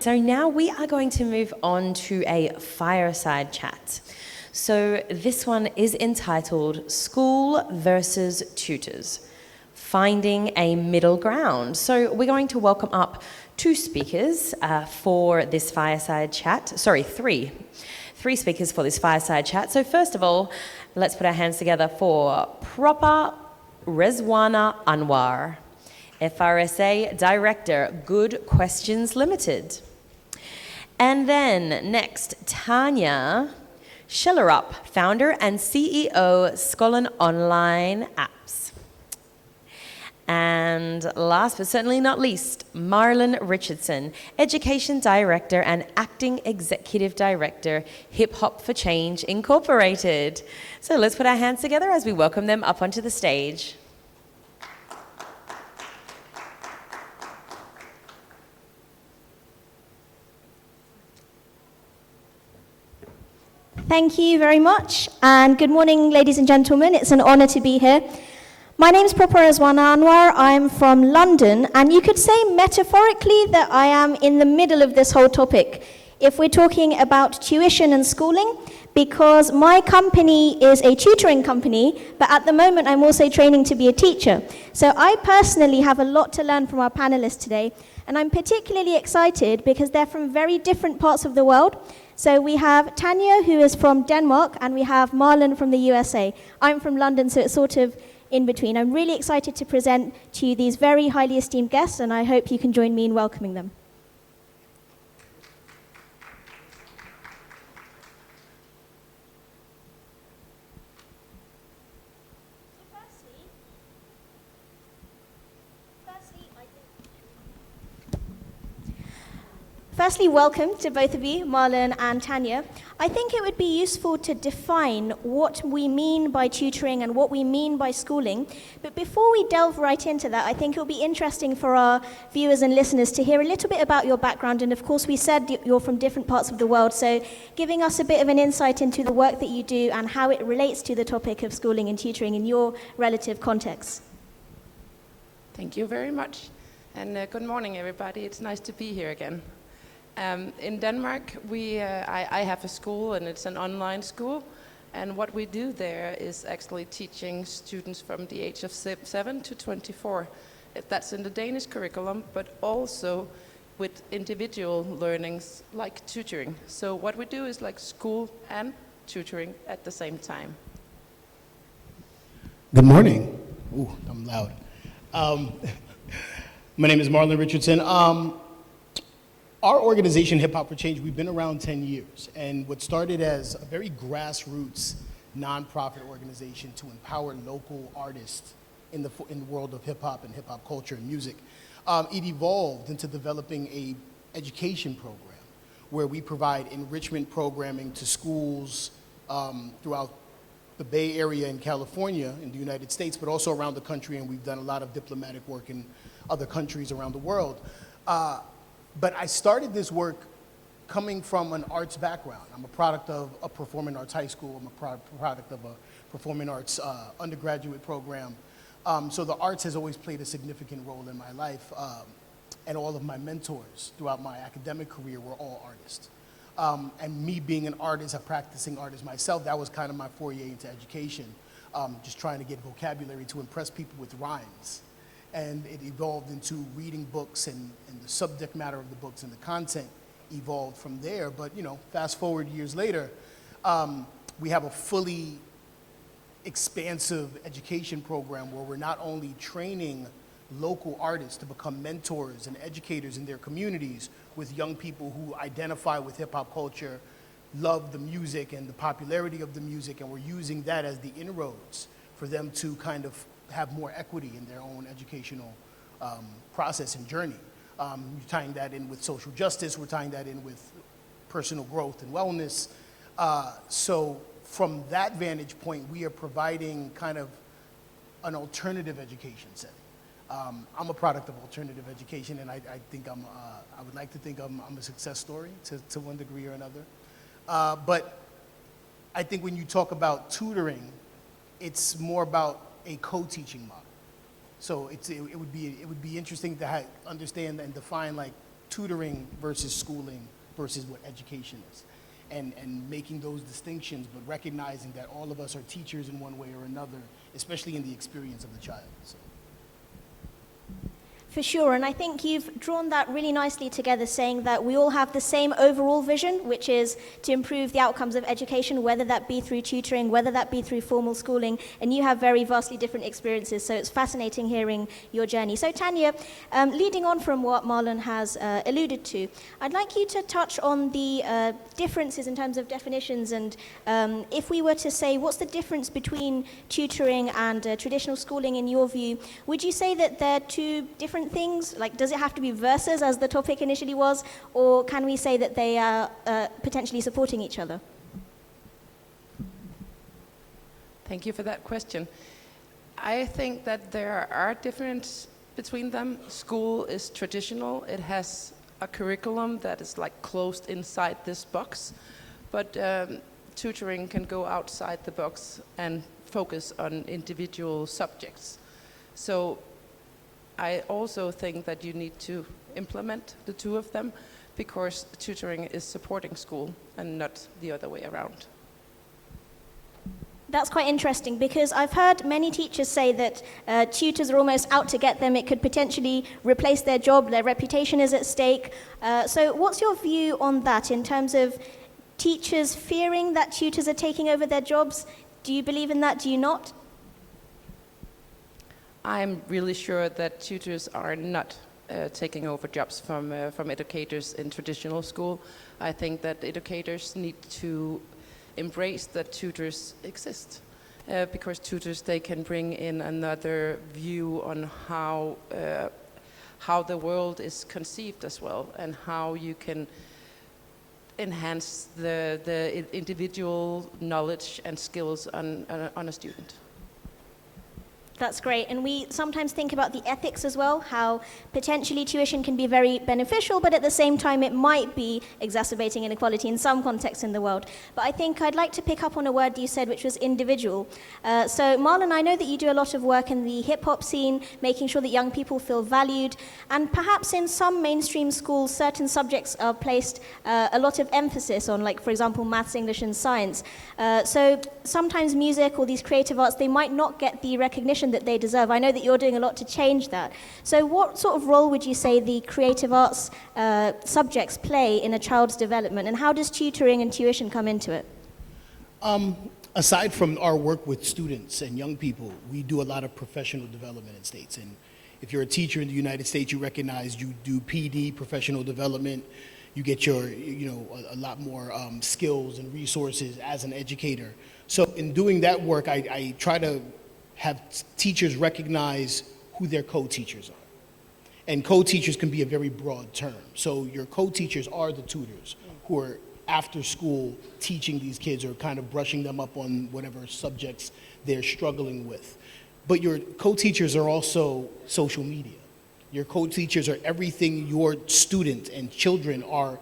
So now we are going to move on to a fireside chat. So this one is entitled School versus Tutors, Finding a Middle Ground. So we're going to welcome up two speakers for this fireside chat. Sorry, three speakers for this fireside chat. So first of all, let's put our hands together for proper Rezwana Anwar, FRSA Director, Good Questions Limited. And then next, Tanya Schellerup, Founder and CEO, Schollen Online Apps. And last but certainly not least, Marlon Richardson, Education Director and Acting Executive Director, Hip Hop for Change Incorporated. So let's put our hands together as we welcome them up onto the stage. Thank you very much, and good morning, ladies and gentlemen. It's an honor to be here. My name is Proper Rezwana Anwar. I'm from London, and you could say metaphorically that I am in the middle of this whole topic, if we're talking about tuition and schooling, because my company is a tutoring company, but at the moment I'm also training to be a teacher. So I personally have a lot to learn from our panelists today, and I'm particularly excited because they're from very different parts of the world. So we have Tanya, who is from Denmark, and we have Marlon from the USA. I'm from London, so it's sort of in between. I'm really excited to present to you these very highly esteemed guests, and I hope you can join me in welcoming them. Firstly, welcome to both of you, Marlon and Tanya. I think it would be useful to define what we mean by tutoring and what we mean by schooling. But before we delve right into that, I think it will be interesting for our viewers and listeners to hear a little bit about your background. And of course, we said you're from different parts of the world, so giving us a bit of an insight into the work that you do and how it relates to the topic of schooling and tutoring in your relative context. Thank you very much. And good morning, everybody. It's nice to be here again. In Denmark, I have a school, and it's an online school. And what we do there is actually teaching students from the age of 7 to 24. That's in the Danish curriculum, but also with individual learnings like tutoring. So what we do is like school and tutoring at the same time. Good morning. Ooh, I'm loud. My name is Marlon Richardson. Our organization, Hip Hop for Change, we've been around 10 years. And what started as a very grassroots nonprofit organization to empower local artists in the world of hip hop and hip hop culture and music, it evolved into developing a education program where we provide enrichment programming to schools throughout the Bay Area in California in the United States, but also around the country, and we've done a lot of diplomatic work in other countries around the world. But I started this work coming from an arts background. I'm a product of a performing arts high school. I'm a product of a performing arts undergraduate program. So the arts has always played a significant role in my life. And all of my mentors throughout my academic career were all artists. And me being an artist, a practicing artist myself, that was kind of my foray into education, just trying to get vocabulary to impress people with rhymes. And it evolved into reading books, and the subject matter of the books and the content evolved from there. But fast forward years later, we have a fully expansive education program where we're not only training local artists to become mentors and educators in their communities with young people who identify with hip hop culture, love the music and the popularity of the music, and we're using that as the inroads for them to kind of have more equity in their own educational process and journey. We're tying that in with social justice, we're tying that in with personal growth and wellness. So from that vantage point, we are providing kind of an alternative education setting. I'm a product of alternative education, and I think I would like to think I'm a success story to one degree or another. But I think when you talk about tutoring, it's more about a co-teaching model. So it would be interesting to understand and define like tutoring versus schooling versus what education is. And making those distinctions, but recognizing that all of us are teachers in one way or another, especially in the experience of the child. So. For sure, and I think you've drawn that really nicely together, saying that we all have the same overall vision, which is to improve the outcomes of education, whether that be through tutoring, whether that be through formal schooling, and you have very vastly different experiences, so it's fascinating hearing your journey. So Tanya, leading on from what Marlon has alluded to, I'd like you to touch on the differences in terms of definitions, and if we were to say, what's the difference between tutoring and traditional schooling in your view, would you say that they're two different things? Like, does it have to be versus, as the topic initially was, or can we say that they are potentially supporting each other? Thank you for that question. I think that there are differences between them. School is traditional. It has a curriculum that is like closed inside this box, but tutoring can go outside the box and focus on individual subjects. So I also think that you need to implement the two of them, because tutoring is supporting school and not the other way around. That's quite interesting, because I've heard many teachers say that tutors are almost out to get them. It could potentially replace their job, their reputation is at stake. So what's your view on that in terms of teachers fearing that tutors are taking over their jobs? Do you believe in that? Do you not? I'm really sure that tutors are not taking over jobs from educators in traditional school. I think that educators need to embrace that tutors exist, because tutors, they can bring in another view on how the world is conceived as well, and how you can enhance the individual knowledge and skills on a student. That's great. And we sometimes think about the ethics as well, how potentially tuition can be very beneficial, but at the same time it might be exacerbating inequality in some contexts in the world. But I think I'd like to pick up on a word you said, which was individual. So Marlon, I know that you do a lot of work in the hip-hop scene, making sure that young people feel valued, and perhaps in some mainstream schools, certain subjects are placed a lot of emphasis on, like, for example, maths, English, and science. So sometimes music or these creative arts, they might not get the recognition that they deserve. I know that you're doing a lot to change that. So what sort of role would you say the creative arts subjects play in a child's development, and how does tutoring and tuition come into it? Aside from our work with students and young people, we do a lot of professional development in states. And if you're a teacher in the United States, you recognize you do PD, professional development. You get your, a lot more skills and resources as an educator. So in doing that work, I try to have teachers recognize who their co-teachers are. And co-teachers can be a very broad term. So your co-teachers are the tutors who are after school teaching these kids or kind of brushing them up on whatever subjects they're struggling with. But your co-teachers are also social media. Your co-teachers are everything your students and children are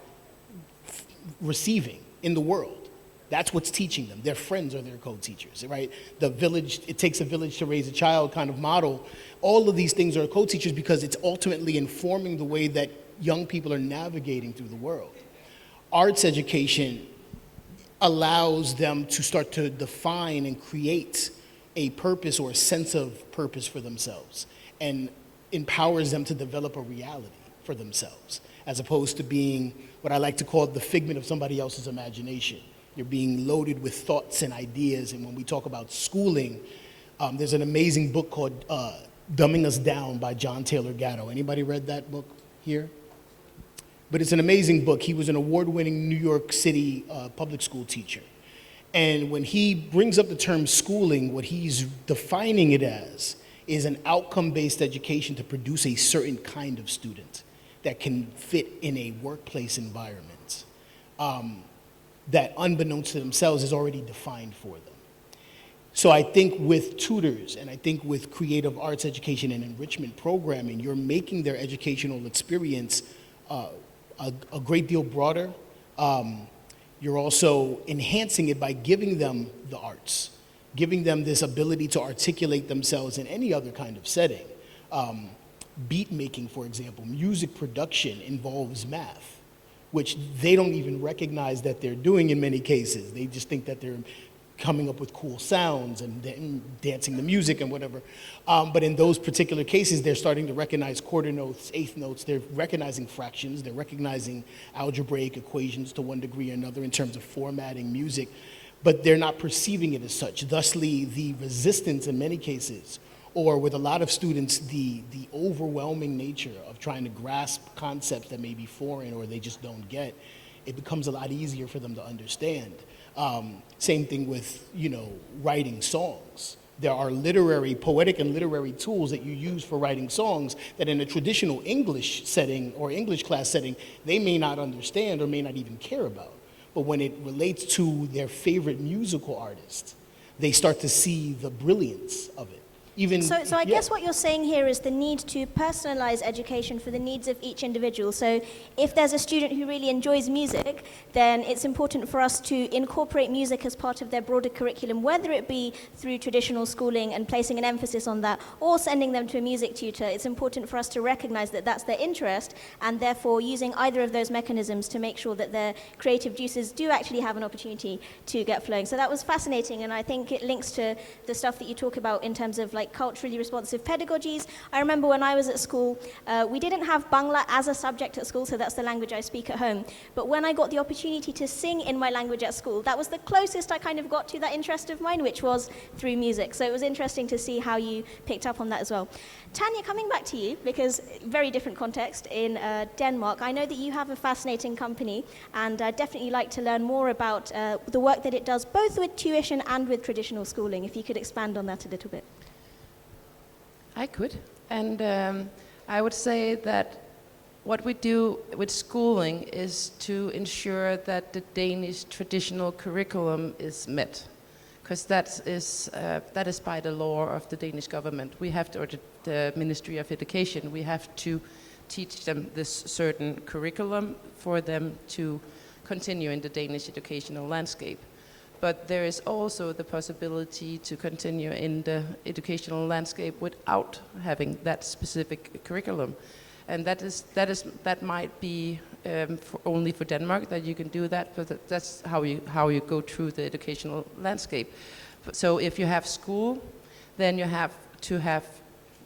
receiving in the world. That's what's teaching them. Their friends are their co-teachers, right? The village, it takes a village to raise a child kind of model. All of these things are co-teachers because it's ultimately informing the way that young people are navigating through the world. Arts education allows them to start to define and create a purpose or a sense of purpose for themselves, and empowers them to develop a reality for themselves, as opposed to being what I like to call the figment of somebody else's imagination. You're being loaded with thoughts and ideas. And when we talk about schooling, there's an amazing book called Dumbing Us Down by John Taylor Gatto. Anybody read that book here? But it's an amazing book. He was an award-winning New York City public school teacher. And when he brings up the term schooling, what he's defining it as is an outcome-based education to produce a certain kind of student that can fit in a workplace environment. That unbeknownst to themselves is already defined for them. So I think with tutors, and I think with creative arts education and enrichment programming, you're making their educational experience a great deal broader. You're also enhancing it by giving them the arts, giving them this ability to articulate themselves in any other kind of setting. beat making, for example, music production involves math, which they don't even recognize that they're doing in many cases. They just think that they're coming up with cool sounds and dancing the music and whatever. But in those particular cases, they're starting to recognize quarter notes, eighth notes. They're recognizing fractions. They're recognizing algebraic equations to one degree or another in terms of formatting music. But they're not perceiving it as such. Thusly, the resistance in many cases, or with a lot of students, the overwhelming nature of trying to grasp concepts that may be foreign or they just don't get, it becomes a lot easier for them to understand. Same thing with, writing songs. There are poetic and literary tools that you use for writing songs that in a traditional English setting or English class setting, they may not understand or may not even care about. But when it relates to their favorite musical artist, they start to see the brilliance of it. So I guess what you're saying here is the need to personalize education for the needs of each individual. So if there's a student who really enjoys music, then it's important for us to incorporate music as part of their broader curriculum, whether it be through traditional schooling and placing an emphasis on that, or sending them to a music tutor. It's important for us to recognize that that's their interest, and therefore using either of those mechanisms to make sure that their creative juices do actually have an opportunity to get flowing. So that was fascinating, and I think it links to the stuff that you talk about in terms of culturally responsive pedagogies. I remember when I was at school, we didn't have Bangla as a subject at school, so that's the language I speak at home. But when I got the opportunity to sing in my language at school, that was the closest I kind of got to that interest of mine, which was through music. So it was interesting to see how you picked up on that as well. Tanya, coming back to you, because very different context in Denmark, I know that you have a fascinating company, and I'd definitely like to learn more about the work that it does, both with tuition and with traditional schooling. If you could expand on that a little bit. I could. And I would say that what we do with schooling is to ensure that the Danish traditional curriculum is met. Because that is by the law of the Danish government. We have to, or the Ministry of Education, we have to teach them this certain curriculum for them to continue in the Danish educational landscape. But there is also the possibility to continue in the educational landscape without having that specific curriculum. And that might be only for Denmark that you can do that, but that's how you go through the educational landscape. So if you have school, then you have to have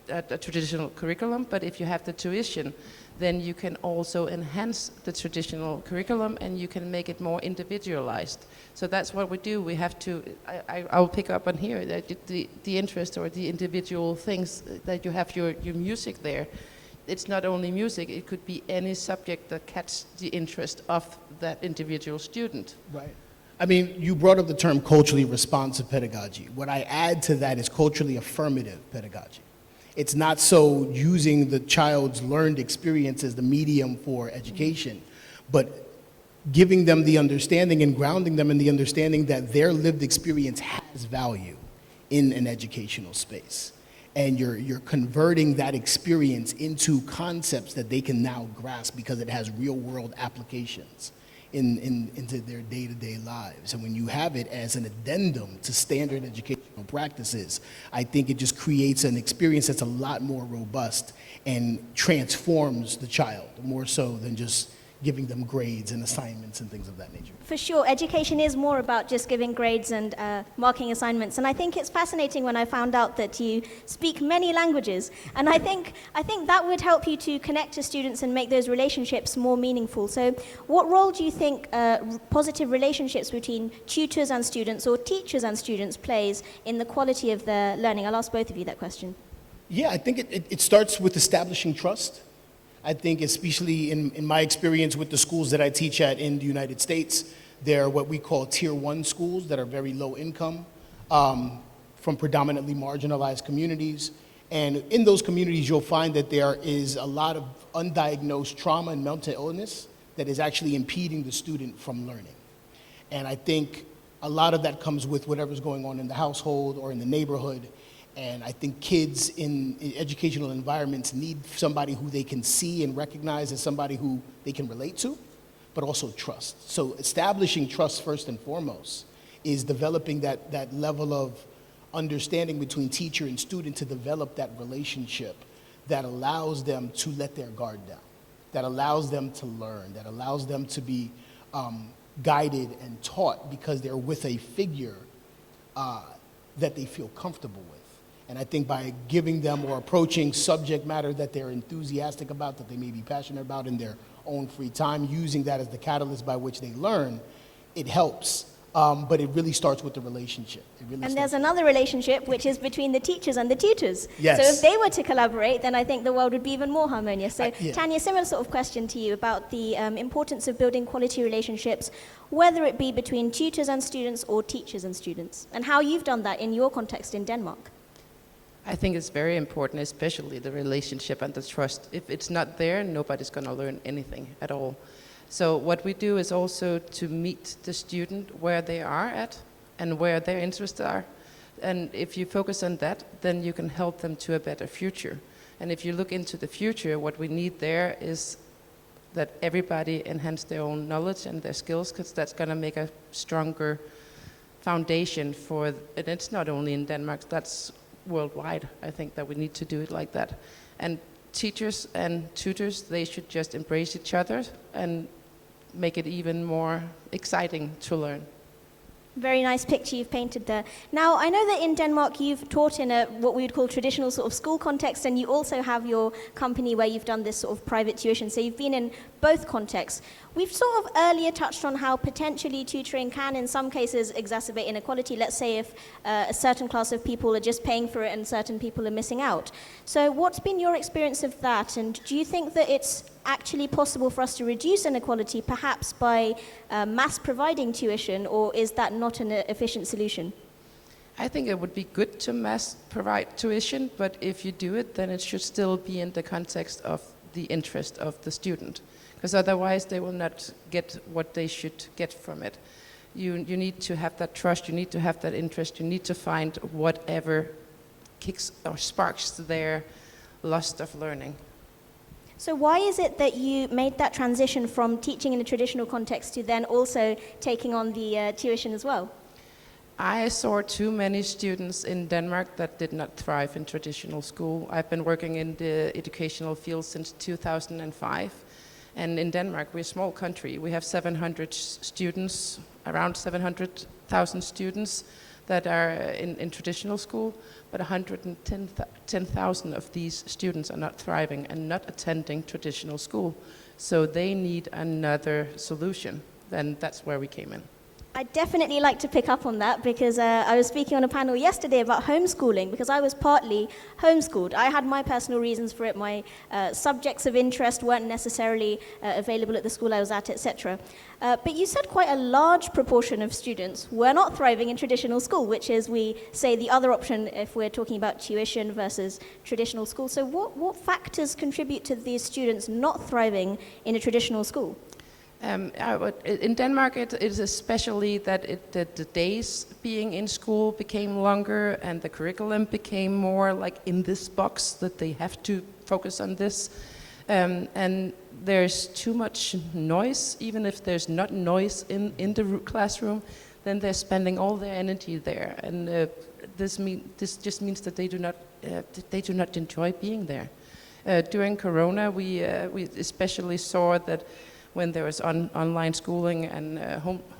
a traditional curriculum, but if you have the tuition, then you can also enhance the traditional curriculum and you can make it more individualized. So that's what we do. We have to, I'll pick up on here, that the interest or the individual things that you have your music there. It's not only music, it could be any subject that catches the interest of that individual student. Right. I mean, you brought up the term culturally responsive pedagogy. What I add to that is culturally affirmative pedagogy. It's not so using the child's learned experience as the medium for education, but giving them the understanding and grounding them in the understanding that their lived experience has value in an educational space. And you're converting that experience into concepts that they can now grasp because it has real world applications into their day-to-day lives. And when you have it as an addendum to standard educational practices, I think it just creates an experience that's a lot more robust and transforms the child more so than just giving them grades and assignments and things of that nature. For sure, education is more about just giving grades and marking assignments. And I think it's fascinating when I found out that you speak many languages. And I think that would help you to connect to students and make those relationships more meaningful. So what role do you think positive relationships between tutors and students or teachers and students plays in the quality of their learning? I'll ask both of you that question. Yeah, I think it starts with establishing trust. I think especially in my experience with the schools that I teach at in the United States, they're what we call tier 1 schools that are very low income from predominantly marginalized communities. And in those communities, you'll find that there is a lot of undiagnosed trauma and mental illness that is actually impeding the student from learning. And I think a lot of that comes with whatever's going on in the household or in the neighborhood. And I think kids in educational environments need somebody who they can see and recognize as somebody who they can relate to, but also trust. So establishing trust first and foremost is developing that level of understanding between teacher and student to develop that relationship that allows them to let their guard down, that allows them to learn, that allows them to be guided and taught because they're with a figure that they feel comfortable with. And I think by giving them or approaching subject matter that they're enthusiastic about, that they may be passionate about in their own free time, using that as the catalyst by which they learn, it helps. But it really starts with the relationship. And there's another relationship, which is between the teachers and the tutors. Yes. So if they were to collaborate, then I think the world would be even more harmonious. So Yeah. Tanya, similar sort of question to you about the importance of building quality relationships, whether it be between tutors and students or teachers and students, and how you've done that in your context in Denmark. I think it's very important, especially the relationship and the trust. If it's not there, nobody's going to learn anything at all. So what we do is also to meet the student where they are at and where their interests are. And if you focus on that, then you can help them to a better future. And if you look into the future, what we need there is that everybody enhance their own knowledge and their skills, because that's going to make a stronger foundation for, and it's not only in Denmark, that's worldwide. I think that we need to do it like that. And teachers and tutors, they should just embrace each other and make it even more exciting to learn. Very nice picture you've painted there. Now, I know that in Denmark you've taught in a what we would call traditional sort of school context, and you also have your company where you've done this sort of private tuition. So you've been in both contexts. We've sort of earlier touched on how potentially tutoring can, in some cases, exacerbate inequality. Let's say if a certain class of people are just paying for it and certain people are missing out. So what's been your experience of that? And do you think that it's actually possible for us to reduce inequality, perhaps by mass providing tuition, or is that not an efficient solution? I think it would be good to mass provide tuition, but if you do it, then it should still be in the context of the interest of the student, because otherwise they will not get what they should get from it. You need to have that trust, you need to have that interest, you need to find whatever kicks or sparks their lust of learning. So why is it that you made that transition from teaching in a traditional context to then also taking on the tuition as well? I saw too many students in Denmark that did not thrive in traditional school. I've been working in the educational field since 2005. And in Denmark, we're a small country. We have 700 students, around 700,000 students that are in traditional school, but 110,000 of these students are not thriving and not attending traditional school. So they need another solution. Then that's where we came in. I'd definitely like to pick up on that because I was speaking on a panel yesterday about homeschooling because I was partly homeschooled. I had my personal reasons for it. My subjects of interest weren't necessarily available at the school I was at, etc. But you said quite a large proportion of students were not thriving in traditional school, which is, we say, the other option if we're talking about tuition versus traditional school. So what factors contribute to these students not thriving in a traditional school? In Denmark, it is especially that the days being in school became longer and the curriculum became more like in this box that they have to focus on this. And there's too much noise. Even if there's not noise in the classroom, then they're spending all their energy there. And this just means that they do not enjoy being there. During Corona, we especially saw that when there was online schooling and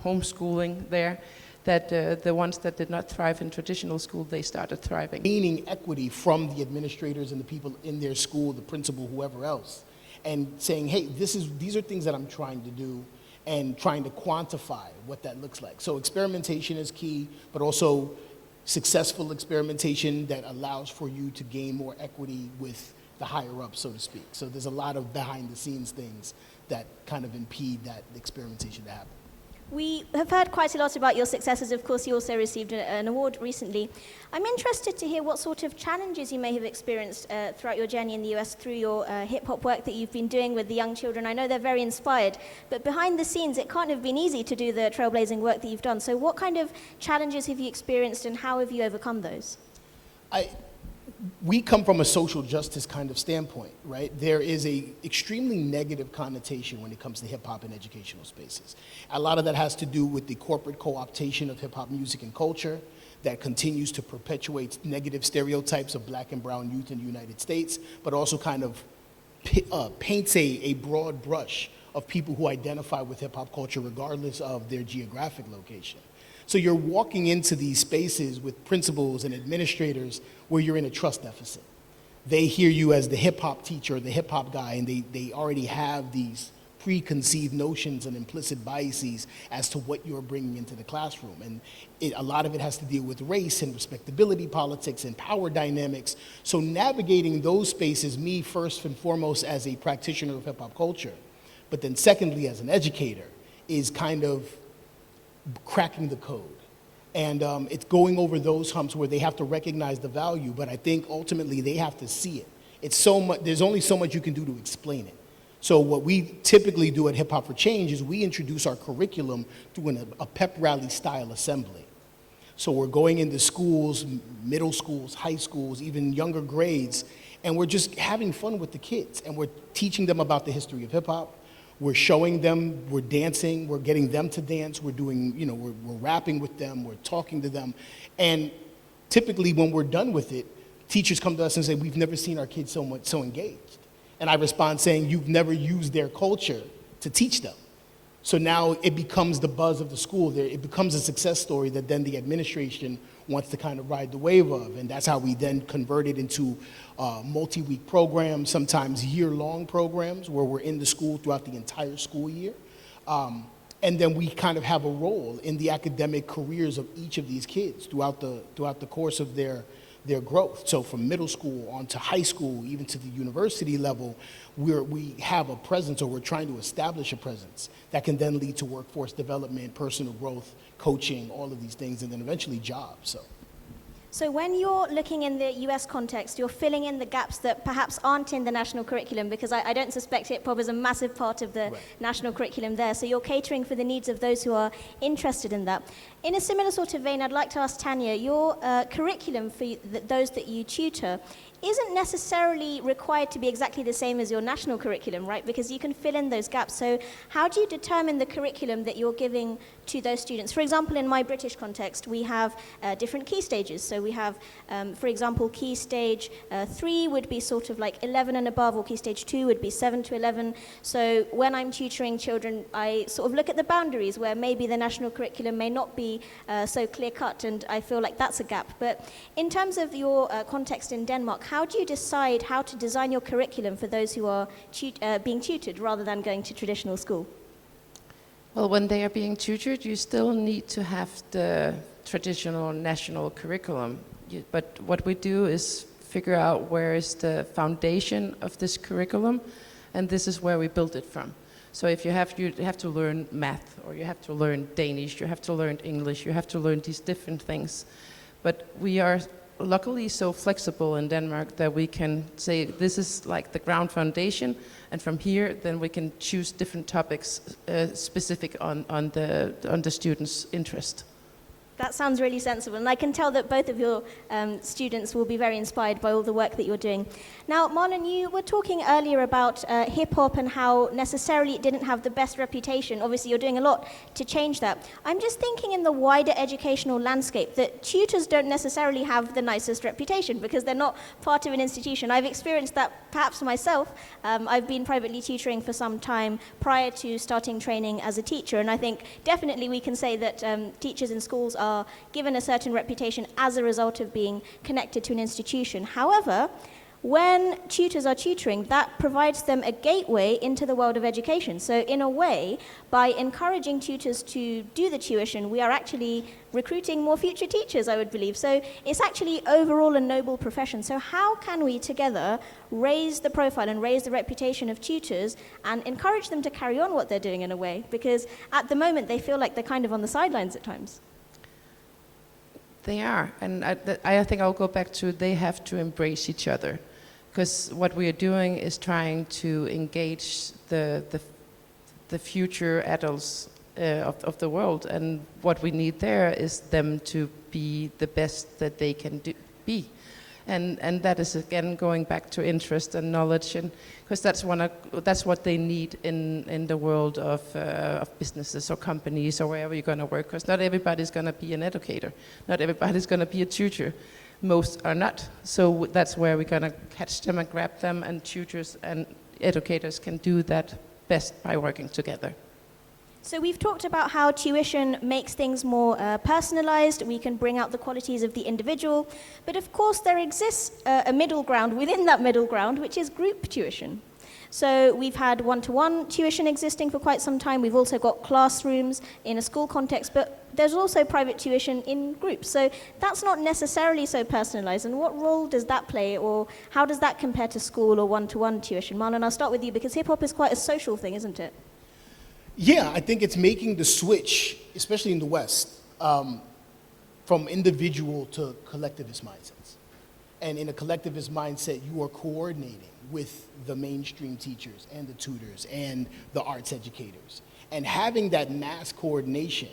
homeschooling there, that the ones that did not thrive in traditional school, they started thriving. Gaining equity from the administrators and the people in their school, the principal, whoever else, and saying, hey, these are things that I'm trying to do, and trying to quantify what that looks like. So experimentation is key, but also successful experimentation that allows for you to gain more equity with the higher up, so to speak. So there's a lot of behind the scenes things that kind of impede that experimentation to happen. We have heard quite a lot about your successes. Of course, you also received an award recently. I'm interested to hear what sort of challenges you may have experienced throughout your journey in the US through your hip-hop work that you've been doing with the young children. I know they're very inspired, but behind the scenes, it can't have been easy to do the trailblazing work that you've done. So what kind of challenges have you experienced and how have you overcome those? We come from a social justice kind of standpoint, right? There is a extremely negative connotation when it comes to hip hop in educational spaces. A lot of that has to do with the corporate co-optation of hip hop music and culture, that continues to perpetuate negative stereotypes of black and brown youth in the United States, but also kind of paints a broad brush of people who identify with hip-hop culture regardless of their geographic location. So you're walking into these spaces with principals and administrators where you're in a trust deficit. They hear you as the hip-hop teacher, the hip-hop guy, and they already have these preconceived notions and implicit biases as to what you're bringing into the classroom. And a lot of it has to deal with race and respectability politics and power dynamics. So navigating those spaces, me first and foremost as a practitioner of hip-hop culture, but then secondly as an educator, is kind of cracking the code. And it's going over those humps where they have to recognize the value, but I think ultimately they have to see it. It's so much, there's only so much you can do to explain it. So what we typically do at Hip Hop for Change is we introduce our curriculum through a pep rally style assembly. So we're going into schools, middle schools, high schools, even younger grades, and we're just having fun with the kids. And we're teaching them about the history of hip hop. We're showing them, we're dancing, we're getting them to dance, we're doing, we're rapping with them, we're talking to them. And typically when we're done with it, teachers come to us and say, we've never seen our kids so engaged. And I respond saying, you've never used their culture to teach them. So now it becomes the buzz of the school. It becomes a success story that then the administration wants to kind of ride the wave of. And that's how we then convert it into multi-week programs, sometimes year-long programs where we're in the school throughout the entire school year. And then we kind of have a role in the academic careers of each of these kids throughout the course of their growth. So from middle school on to high school, even to the university level, we have a presence, or we're trying to establish a presence that can then lead to workforce development, personal growth, coaching, all of these things, and then eventually jobs. So when you're looking in the US context, you're filling in the gaps that perhaps aren't in the national curriculum, because I don't suspect hip-hop is a massive part of the national curriculum there. So you're catering for the needs of those who are interested in that. In a similar sort of vein, I'd like to ask Tanya, your curriculum for those that you tutor isn't necessarily required to be exactly the same as your national curriculum, right? Because you can fill in those gaps. So how do you determine the curriculum that you're giving to those students? For example, in my British context, we have different key stages. So we have, for example, key stage 3 would be sort of like 11 and above, or key stage 2 would be 7 to 11. So when I'm tutoring children, I sort of look at the boundaries where maybe the national curriculum may not be so clear-cut, and I feel like that's a gap. But in terms of your context in Denmark, how do you decide how to design your curriculum for those who are being tutored rather than going to traditional school? Well, when they are being tutored, you still need to have the traditional national curriculum. But what we do is figure out where is the foundation of this curriculum, and this is where we build it from. So if you have to learn math, or you have to learn Danish, you have to learn English, you have to learn these different things. But we are luckily so flexible in Denmark that we can say this is like the ground foundation, and from here then we can choose different topics specific on the students' interest. That sounds really sensible, and I can tell that both of your students will be very inspired by all the work that you're doing. Now, Marlon, you were talking earlier about hip-hop and how necessarily it didn't have the best reputation. Obviously, you're doing a lot to change that. I'm just thinking in the wider educational landscape that tutors don't necessarily have the nicest reputation because they're not part of an institution. I've experienced that perhaps myself. I've been privately tutoring for some time prior to starting training as a teacher, and I think definitely we can say that teachers in schools are given a certain reputation as a result of being connected to an institution. However, when tutors are tutoring, that provides them a gateway into the world of education. So in a way, by encouraging tutors to do the tuition, we are actually recruiting more future teachers, I would believe. So it's actually overall a noble profession. So how can we together raise the profile and raise the reputation of tutors and encourage them to carry on what they're doing in a way? Because at the moment, they feel like they're kind of on the sidelines at times. They are, and I think I'll go back to they have to embrace each other, because what we are doing is trying to engage the future adults of the world, and what we need there is them to be the best that they can be. And that is again going back to interest and knowledge, and because that's what they need in the world of businesses or companies or wherever you're going to work. Because not everybody's going to be an educator, not everybody's going to be a tutor. Most are not. So that's where we're going to catch them and grab them, and tutors and educators can do that best by working together. So we've talked about how tuition makes things more personalized. We can bring out the qualities of the individual. But of course, there exists a middle ground within that middle ground, which is group tuition. So we've had one-to-one tuition existing for quite some time. We've also got classrooms in a school context, but there's also private tuition in groups. So that's not necessarily so personalized. And what role does that play, or how does that compare to school or one-to-one tuition? Marlon, I'll start with you, because hip-hop is quite a social thing, isn't it? Yeah, I think it's making the switch, especially in the West, from individual to collectivist mindsets. And in a collectivist mindset, you are coordinating with the mainstream teachers and the tutors and the arts educators. And having that mass coordination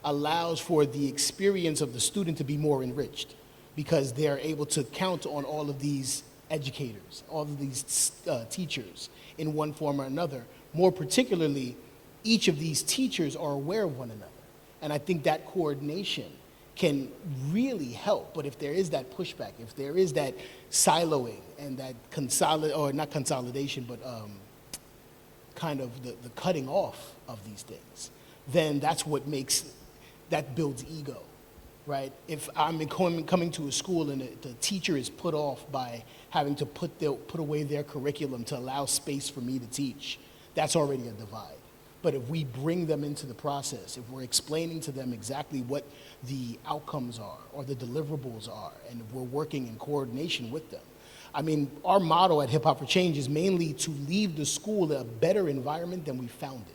allows for the experience of the student to be more enriched, because they're able to count on all of these educators, all of these teachers in one form or another. More particularly, each of these teachers are aware of one another. And I think that coordination can really help. But if there is that pushback, if there is that siloing and that not consolidation, but kind of the cutting off of these things, then that's what builds ego, right? If I'm coming to a school and the teacher is put off by having to put away their curriculum to allow space for me to teach, that's already a divide. But if we bring them into the process, if we're explaining to them exactly what the outcomes are or the deliverables are, and if we're working in coordination with them. I mean, our motto at Hip Hop for Change is mainly to leave the school a better environment than we found it.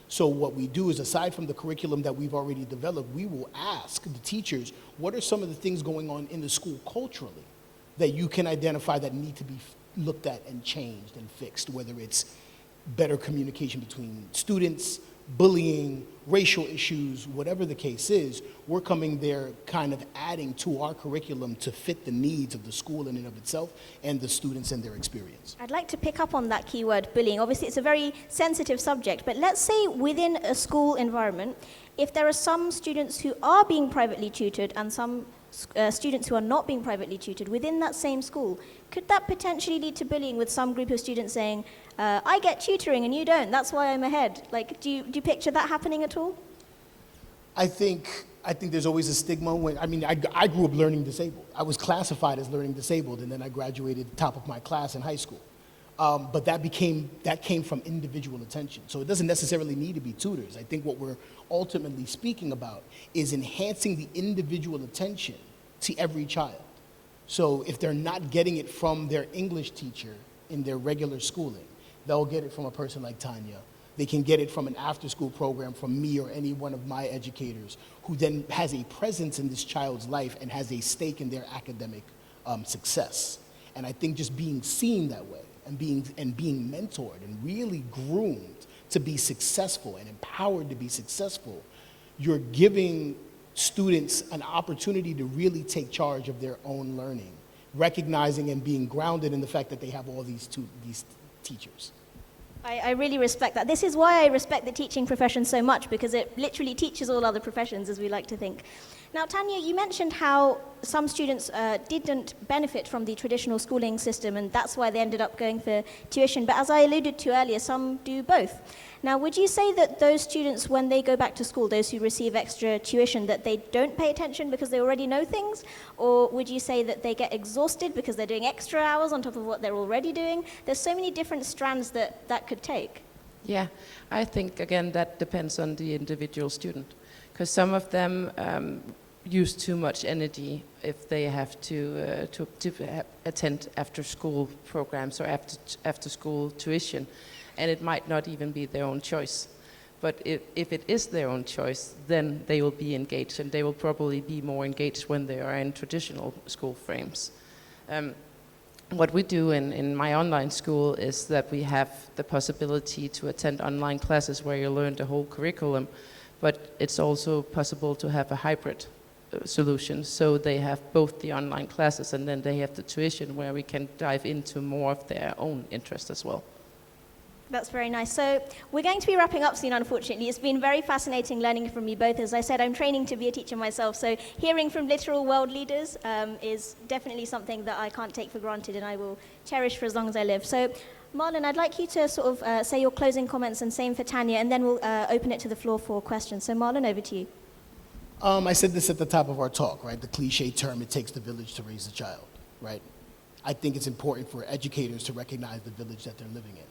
So what we do is, aside from the curriculum that we've already developed, we will ask the teachers, what are some of the things going on in the school culturally that you can identify that need to be looked at and changed and fixed, whether it's better communication between students, bullying, racial issues, whatever the case is. We're coming there kind of adding to our curriculum to fit the needs of the school in and of itself and the students and their experience. I'd like to pick up on that keyword, bullying. Obviously, it's a very sensitive subject, but let's say within a school environment, if there are some students who are being privately tutored and some students who are not being privately tutored within that same school, could that potentially lead to bullying, with some group of students saying, I get tutoring and you don't, that's why I'm ahead? Like, do you picture that happening at all? I think there's always a stigma I grew up learning disabled. I was classified as learning disabled, and then I graduated top of my class in high school. But that came from individual attention. So it doesn't necessarily need to be tutors. I think what we're ultimately speaking about is enhancing the individual attention to every child. So if they're not getting it from their English teacher in their regular schooling, they'll get it from a person like Tanya. They can get it from an after-school program from me or any one of my educators, who then has a presence in this child's life and has a stake in their academic success. And I think just being seen that way and being mentored and really groomed to be successful and empowered to be successful, you're giving students an opportunity to really take charge of their own learning, recognizing and being grounded in the fact that they have all these teachers. I really respect that. This is why I respect the teaching profession so much, because it literally teaches all other professions, as we like to think. Now, Tanya, you mentioned how some students didn't benefit from the traditional schooling system, and that's why they ended up going for tuition. But as I alluded to earlier, some do both. Now, would you say that those students, when they go back to school, those who receive extra tuition, that they don't pay attention because they already know things? Or would you say that they get exhausted because they're doing extra hours on top of what they're already doing? There's so many different strands that could take. Yeah, I think, again, that depends on the individual student. Because some of them use too much energy if they have to attend after-school programs or after-school tuition. And it might not even be their own choice. But if it is their own choice, then they will be engaged, and they will probably be more engaged when they are in traditional school frames. What we do in my online school is that we have the possibility to attend online classes where you learn the whole curriculum, but it's also possible to have a hybrid solution. So they have both the online classes and then they have the tuition where we can dive into more of their own interest as well. That's very nice. So we're going to be wrapping up soon, unfortunately. It's been very fascinating learning from you both. As I said, I'm training to be a teacher myself, so hearing from literal world leaders is definitely something that I can't take for granted and I will cherish for as long as I live. So Marlon, I'd like you to sort of say your closing comments, and same for Tanya, and then we'll open it to the floor for questions. So Marlon, over to you. I said this at the top of our talk, right? The cliche term, it takes the village to raise a child, right? I think it's important for educators to recognize the village that they're living in.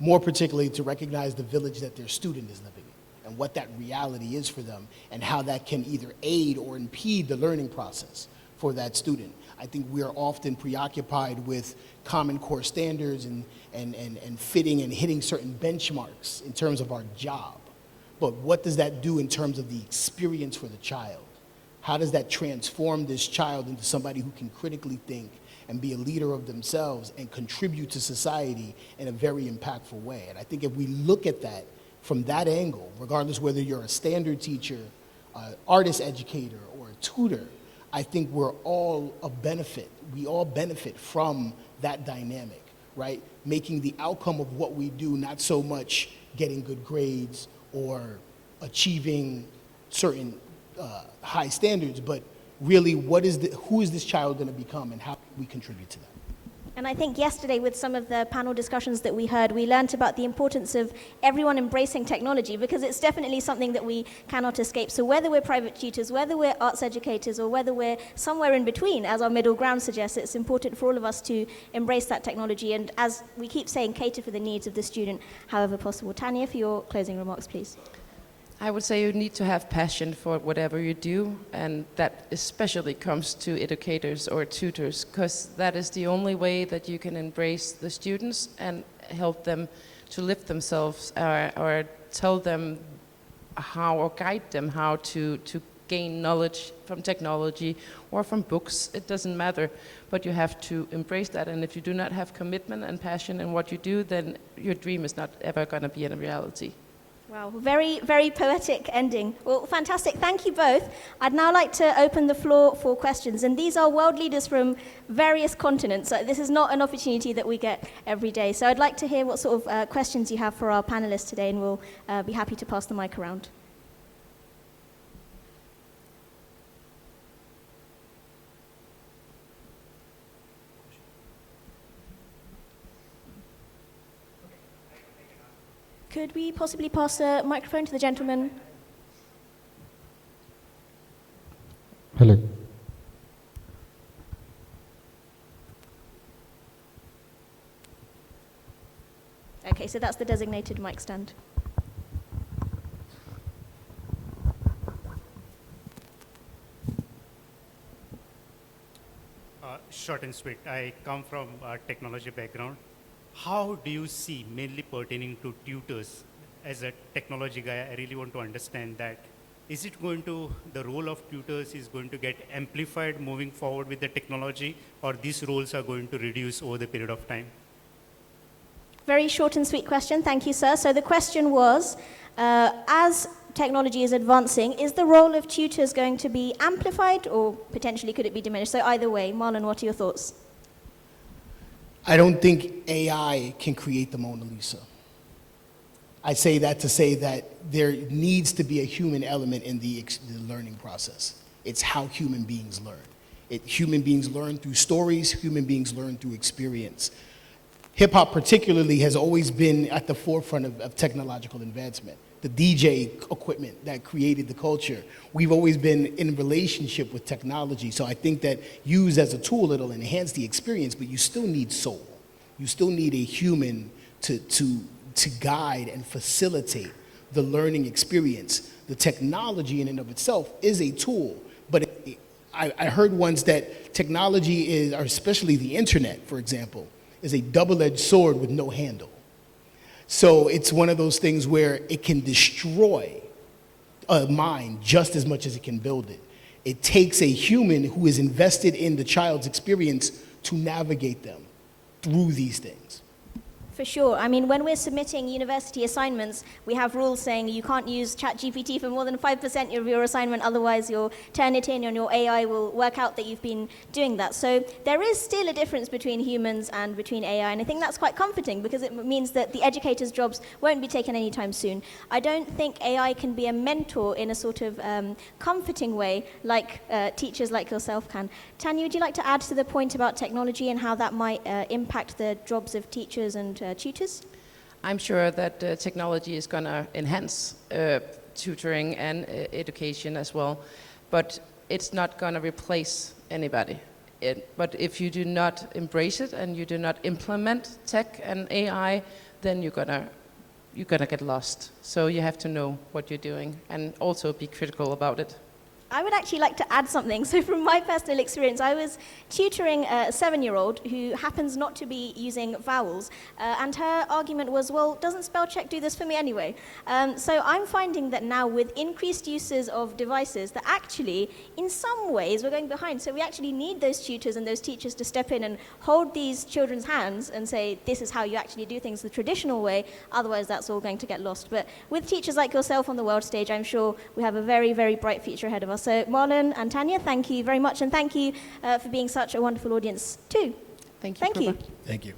More particularly to recognize the village that their student is living in and what that reality is for them and how that can either aid or impede the learning process for that student. I think we are often preoccupied with Common Core standards and fitting and hitting certain benchmarks in terms of our job. But what does that do in terms of the experience for the child? How does that transform this child into somebody who can critically think and be a leader of themselves and contribute to society in a very impactful way? And I think if we look at that from that angle, regardless whether you're a standard teacher, an artist educator, or a tutor, I think we're all a benefit. We all benefit from that dynamic, right? Making the outcome of what we do not so much getting good grades or achieving certain high standards, but really, who is this child going to become and how can we contribute to that? And I think yesterday with some of the panel discussions that we heard, we learned about the importance of everyone embracing technology, because it's definitely something that we cannot escape. So whether we're private tutors, whether we're arts educators, or whether we're somewhere in between, as our middle ground suggests, it's important for all of us to embrace that technology and, as we keep saying, cater for the needs of the student however possible. Tanya, for your closing remarks, please. I would say you need to have passion for whatever you do, and that especially comes to educators or tutors, because that is the only way that you can embrace the students and help them to lift themselves, or tell them how, or guide them how to gain knowledge from technology or from books. It doesn't matter, but you have to embrace that. And if you do not have commitment and passion in what you do, then your dream is not ever going to be a reality. Wow, very, very poetic ending. Well, fantastic. Thank you both. I'd now like to open the floor for questions. And these are world leaders from various continents. So this is not an opportunity that we get every day. So I'd like to hear what sort of questions you have for our panelists today, and we'll be happy to pass the mic around. Could we possibly pass a microphone to the gentleman? Hello. Okay, so that's the designated mic stand. Short and sweet. I come from a technology background. How do you see, mainly pertaining to tutors, as a technology guy, I really want to understand that. Is it going to, the role of tutors is going to get amplified moving forward with the technology, or these roles are going to reduce over the period of time? Very short and sweet question. Thank you, sir. So the question was, as technology is advancing, is the role of tutors going to be amplified, or potentially could it be diminished? So either way, Marlon, what are your thoughts? I don't think AI can create the Mona Lisa. I say that to say that there needs to be a human element in the learning process. It's how human beings learn. Human beings learn through stories, human beings learn through experience. Hip-hop particularly has always been at the forefront of technological advancement. The DJ equipment that created the culture, we've always been in relationship with technology. So I think that used as a tool, it'll enhance the experience, but you still need soul. You still need a human to guide and facilitate the learning experience. The technology in and of itself is a tool, but I heard once that technology is, or especially the internet, for example, is a double-edged sword with no handle. So it's one of those things where it can destroy a mind just as much as it can build it. It takes a human who is invested in the child's experience to navigate them through these things. For sure. I mean, when we're submitting university assignments, we have rules saying you can't use ChatGPT for more than 5% of your assignment, otherwise you'll turn it in and your AI will work out that you've been doing that. So there is still a difference between humans and between AI, and I think that's quite comforting because it means that the educators' jobs won't be taken anytime soon. I don't think AI can be a mentor in a sort of comforting way like teachers like yourself can. Tanya, would you like to add to the point about technology and how that might impact the jobs of teachers and tutors? I'm sure that technology is going to enhance tutoring and education as well, but it's not going to replace anybody. But if you do not embrace it and you do not implement tech and AI, then you're gonna get lost. So you have to know what you're doing and also be critical about it. I would actually like to add something. So from my personal experience, I was tutoring a 7-year-old who happens not to be using vowels. And her argument was, well, doesn't spell check do this for me anyway? So I'm finding that now with increased uses of devices, that actually, in some ways, we're going behind. So we actually need those tutors and those teachers to step in and hold these children's hands and say, this is how you actually do things the traditional way. Otherwise, that's all going to get lost. But with teachers like yourself on the world stage, I'm sure we have a very, very bright future ahead of us. So Marlon and Tanya, thank you very much, and thank you for being such a wonderful audience too. Thank you. Thank you. Thank you.